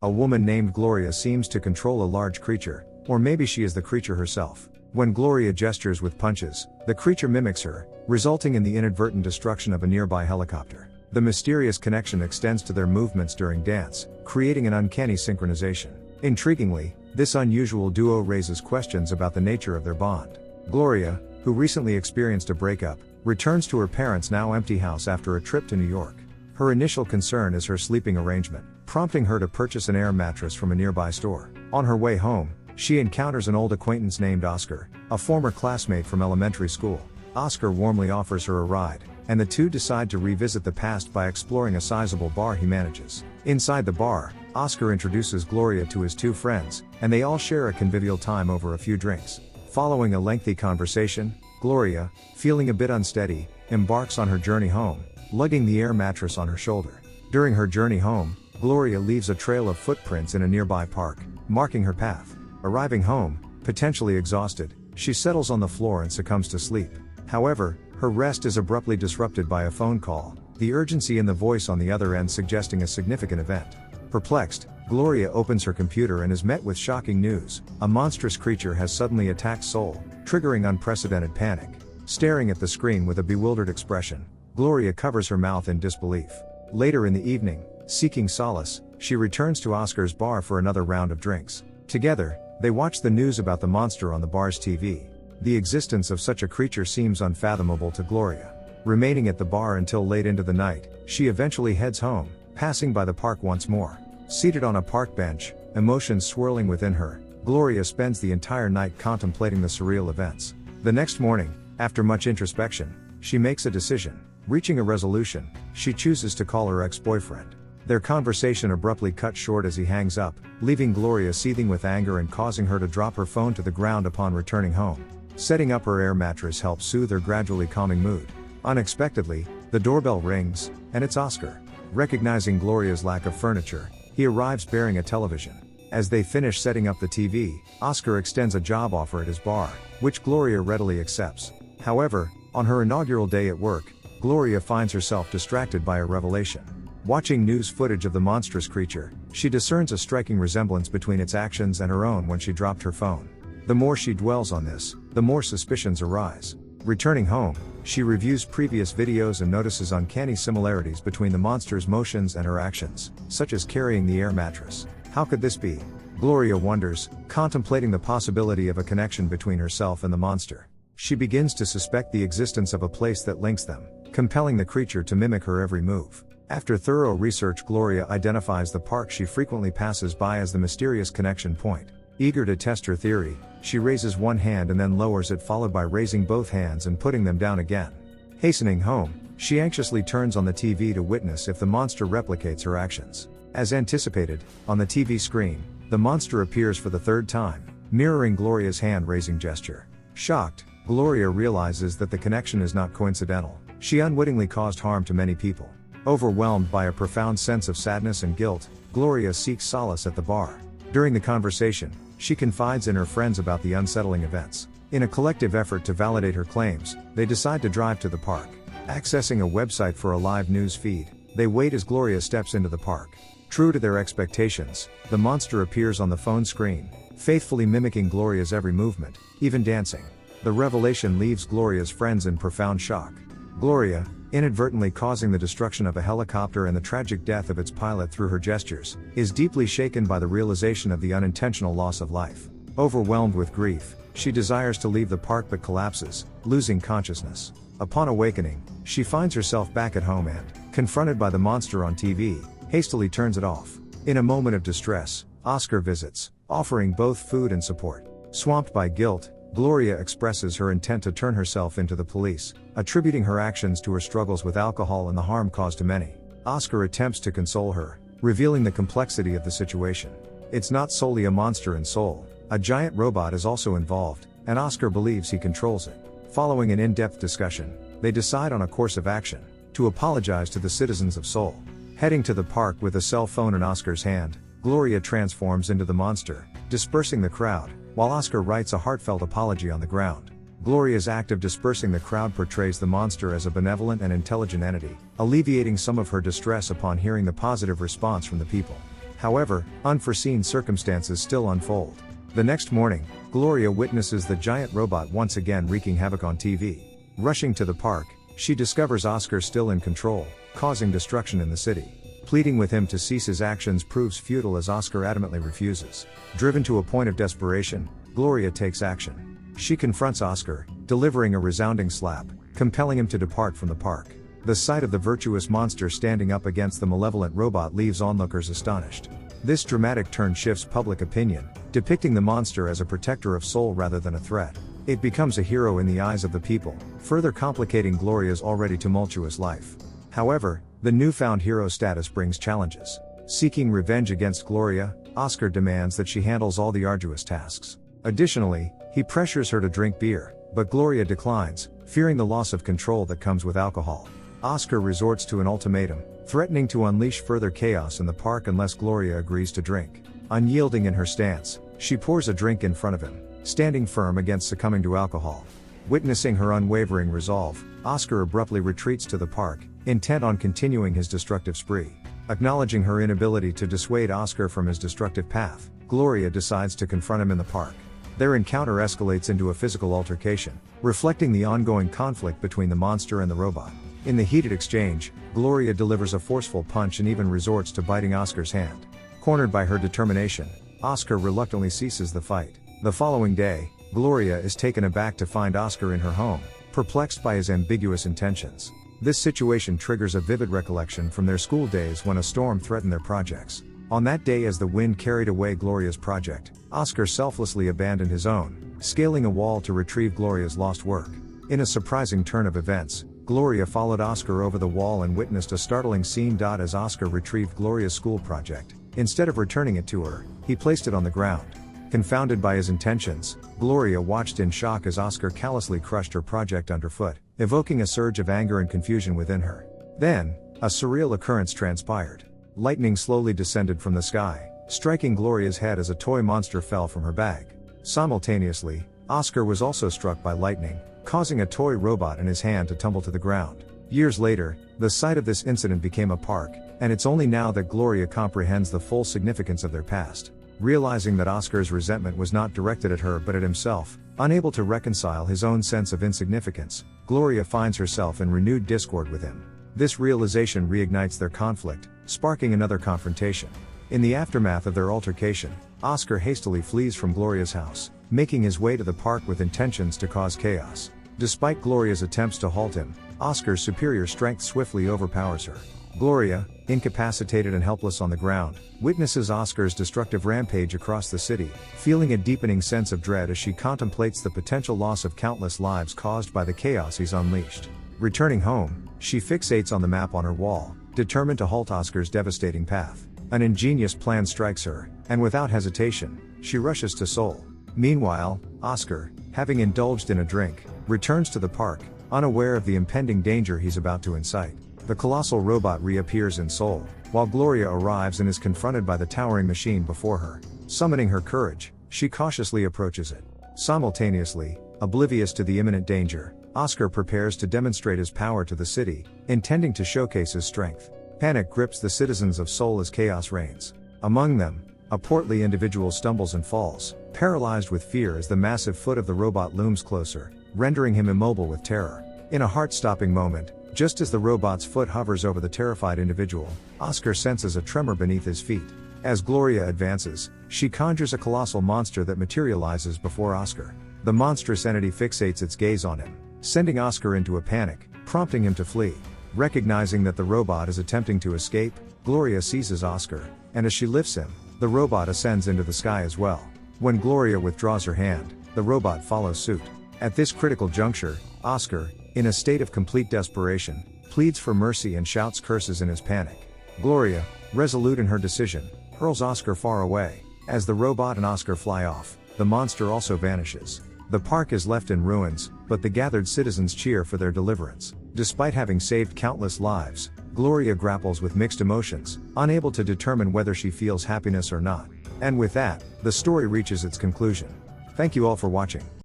A woman named Gloria seems to control a large creature, or maybe she is the creature herself. When Gloria gestures with punches, the creature mimics her, resulting in the inadvertent destruction of a nearby helicopter. The mysterious connection extends to their movements during dance, creating an uncanny synchronization. Intriguingly, this unusual duo raises questions about the nature of their bond. Gloria, who recently experienced a breakup, returns to her parents' now empty house after a trip to New York. Her initial concern is her sleeping arrangement, prompting her to purchase an air mattress from a nearby store. On her way home, she encounters an old acquaintance named Oscar, a former classmate from elementary school. Oscar warmly offers her a ride, and the two decide to revisit the past by exploring a sizable bar he manages. Inside the bar, Oscar introduces Gloria to his two friends, and they all share a convivial time over a few drinks. Following a lengthy conversation, Gloria, feeling a bit unsteady, embarks on her journey home, lugging the air mattress on her shoulder. During her journey home, Gloria leaves a trail of footprints in a nearby park, marking her path. Arriving home, potentially exhausted, she settles on the floor and succumbs to sleep. However, her rest is abruptly disrupted by a phone call, the urgency in the voice on the other end suggesting a significant event. Perplexed, Gloria opens her computer and is met with shocking news. A monstrous creature has suddenly attacked Seoul, triggering unprecedented panic. Staring at the screen with a bewildered expression, Gloria covers her mouth in disbelief. Later in the evening, seeking solace, she returns to Oscar's bar for another round of drinks. Together, they watch the news about the monster on the bar's TV. The existence of such a creature seems unfathomable to Gloria. Remaining at the bar until late into the night, she eventually heads home, passing by the park once more. Seated on a park bench, emotions swirling within her, Gloria spends the entire night contemplating the surreal events. The next morning, after much introspection, she makes a decision. Reaching a resolution, she chooses to call her ex-boyfriend. Their conversation abruptly cuts short as he hangs up, leaving Gloria seething with anger and causing her to drop her phone to the ground upon returning home. Setting up her air mattress helps soothe her gradually calming mood. Unexpectedly, the doorbell rings, and it's Oscar. Recognizing Gloria's lack of furniture, he arrives bearing a television. As they finish setting up the TV, Oscar extends a job offer at his bar, which Gloria readily accepts. However, on her inaugural day at work, Gloria finds herself distracted by a revelation. Watching news footage of the monstrous creature, she discerns a striking resemblance between its actions and her own when she dropped her phone. The more she dwells on this, the more suspicions arise. Returning home, she reviews previous videos and notices uncanny similarities between the monster's motions and her actions, such as carrying the air mattress. How could this be? Gloria wonders, contemplating the possibility of a connection between herself and the monster. She begins to suspect the existence of a place that links them, compelling the creature to mimic her every move. After thorough research, Gloria identifies the park she frequently passes by as the mysterious connection point. Eager to test her theory, she raises one hand and then lowers it, followed by raising both hands and putting them down again. Hastening home, she anxiously turns on the TV to witness if the monster replicates her actions. As anticipated, on the TV screen, the monster appears for the third time, mirroring Gloria's hand-raising gesture. Shocked, Gloria realizes that the connection is not coincidental. She unwittingly caused harm to many people. Overwhelmed by a profound sense of sadness and guilt, Gloria seeks solace at the bar. During the conversation, she confides in her friends about the unsettling events. In a collective effort to validate her claims, they decide to drive to the park. Accessing a website for a live news feed, they wait as Gloria steps into the park. True to their expectations, the monster appears on the phone screen, faithfully mimicking Gloria's every movement, even dancing. The revelation leaves Gloria's friends in profound shock. Gloria, inadvertently causing the destruction of a helicopter and the tragic death of its pilot through her gestures, is deeply shaken by the realization of the unintentional loss of life. Overwhelmed with grief, she desires to leave the park but collapses, losing consciousness. Upon awakening, she finds herself back at home and, confronted by the monster on TV, hastily turns it off. In a moment of distress, Oscar visits, offering both food and support. Swamped by guilt, Gloria expresses her intent to turn herself into the police, attributing her actions to her struggles with alcohol and the harm caused to many. Oscar attempts to console her, revealing the complexity of the situation. It's not solely a monster in Seoul, a giant robot is also involved, and Oscar believes he controls it. Following an in-depth discussion, they decide on a course of action: to apologize to the citizens of Seoul. Heading to the park with a cell phone in Oscar's hand, Gloria transforms into the monster, dispersing the crowd, while Oscar writes a heartfelt apology on the ground. Gloria's act of dispersing the crowd portrays the monster as a benevolent and intelligent entity, alleviating some of her distress upon hearing the positive response from the people. However, unforeseen circumstances still unfold. The next morning, Gloria witnesses the giant robot once again wreaking havoc on TV. Rushing to the park, she discovers Oscar still in control, causing destruction in the city. Pleading with him to cease his actions proves futile as Oscar adamantly refuses. Driven to a point of desperation, Gloria takes action. She confronts Oscar, delivering a resounding slap, compelling him to depart from the park. The sight of the virtuous monster standing up against the malevolent robot leaves onlookers astonished. This dramatic turn shifts public opinion, depicting the monster as a protector of soul rather than a threat. It becomes a hero in the eyes of the people, further complicating Gloria's already tumultuous life. However, the newfound hero status brings challenges. Seeking revenge against Gloria, Oscar demands that she handles all the arduous tasks. Additionally, he pressures her to drink beer, but Gloria declines, fearing the loss of control that comes with alcohol. Oscar resorts to an ultimatum, threatening to unleash further chaos in the park unless Gloria agrees to drink. Unyielding in her stance, she pours a drink in front of him, standing firm against succumbing to alcohol. Witnessing her unwavering resolve, Oscar abruptly retreats to the park, intent on continuing his destructive spree. Acknowledging her inability to dissuade Oscar from his destructive path, Gloria decides to confront him in the park. Their encounter escalates into a physical altercation, reflecting the ongoing conflict between the monster and the robot. In the heated exchange, Gloria delivers a forceful punch and even resorts to biting Oscar's hand. Cornered by her determination, Oscar reluctantly ceases the fight. The following day, Gloria is taken aback to find Oscar in her home, perplexed by his ambiguous intentions. This situation triggers a vivid recollection from their school days when a storm threatened their projects. On that day, as the wind carried away Gloria's project, Oscar selflessly abandoned his own, scaling a wall to retrieve Gloria's lost work. In a surprising turn of events, Gloria followed Oscar over the wall and witnessed a startling scene. As Oscar retrieved Gloria's school project, instead of returning it to her, he placed it on the ground. Confounded by his intentions, Gloria watched in shock as Oscar callously crushed her project underfoot, evoking a surge of anger and confusion within her. Then, a surreal occurrence transpired. Lightning slowly descended from the sky, striking Gloria's head as a toy monster fell from her bag. Simultaneously, Oscar was also struck by lightning, causing a toy robot in his hand to tumble to the ground. Years later, the site of this incident became a park, and it's only now that Gloria comprehends the full significance of their past. Realizing that Oscar's resentment was not directed at her but at himself, unable to reconcile his own sense of insignificance, Gloria finds herself in renewed discord with him. This realization reignites their conflict, sparking another confrontation. In the aftermath of their altercation, Oscar hastily flees from Gloria's house, making his way to the park with intentions to cause chaos. Despite Gloria's attempts to halt him, Oscar's superior strength swiftly overpowers her. Gloria, incapacitated and helpless on the ground, witnesses Oscar's destructive rampage across the city, feeling a deepening sense of dread as she contemplates the potential loss of countless lives caused by the chaos he's unleashed. Returning home, she fixates on the map on her wall, determined to halt Oscar's devastating path. An ingenious plan strikes her, and without hesitation, she rushes to Seoul. Meanwhile, Oscar, having indulged in a drink, returns to the park, unaware of the impending danger he's about to incite. The colossal robot reappears in Seoul, while Gloria arrives and is confronted by the towering machine before her. Summoning her courage, she cautiously approaches it. Simultaneously, oblivious to the imminent danger, Oscar prepares to demonstrate his power to the city, intending to showcase his strength. Panic grips the citizens of Seoul as chaos reigns. Among them, a portly individual stumbles and falls, paralyzed with fear as the massive foot of the robot looms closer, rendering him immobile with terror. In a heart-stopping moment, just as the robot's foot hovers over the terrified individual, Oscar senses a tremor beneath his feet. As Gloria advances, she conjures a colossal monster that materializes before Oscar. The monstrous entity fixates its gaze on him, sending Oscar into a panic, prompting him to flee. Recognizing that the robot is attempting to escape, Gloria seizes Oscar, and as she lifts him, the robot ascends into the sky as well. When Gloria withdraws her hand, the robot follows suit. At this critical juncture, Oscar, in a state of complete desperation, pleads for mercy and shouts curses in his panic. Gloria, resolute in her decision, hurls Oscar far away. As the robot and Oscar fly off, the monster also vanishes. The park is left in ruins, but the gathered citizens cheer for their deliverance. Despite having saved countless lives, Gloria grapples with mixed emotions, unable to determine whether she feels happiness or not. And with that, the story reaches its conclusion. Thank you all for watching.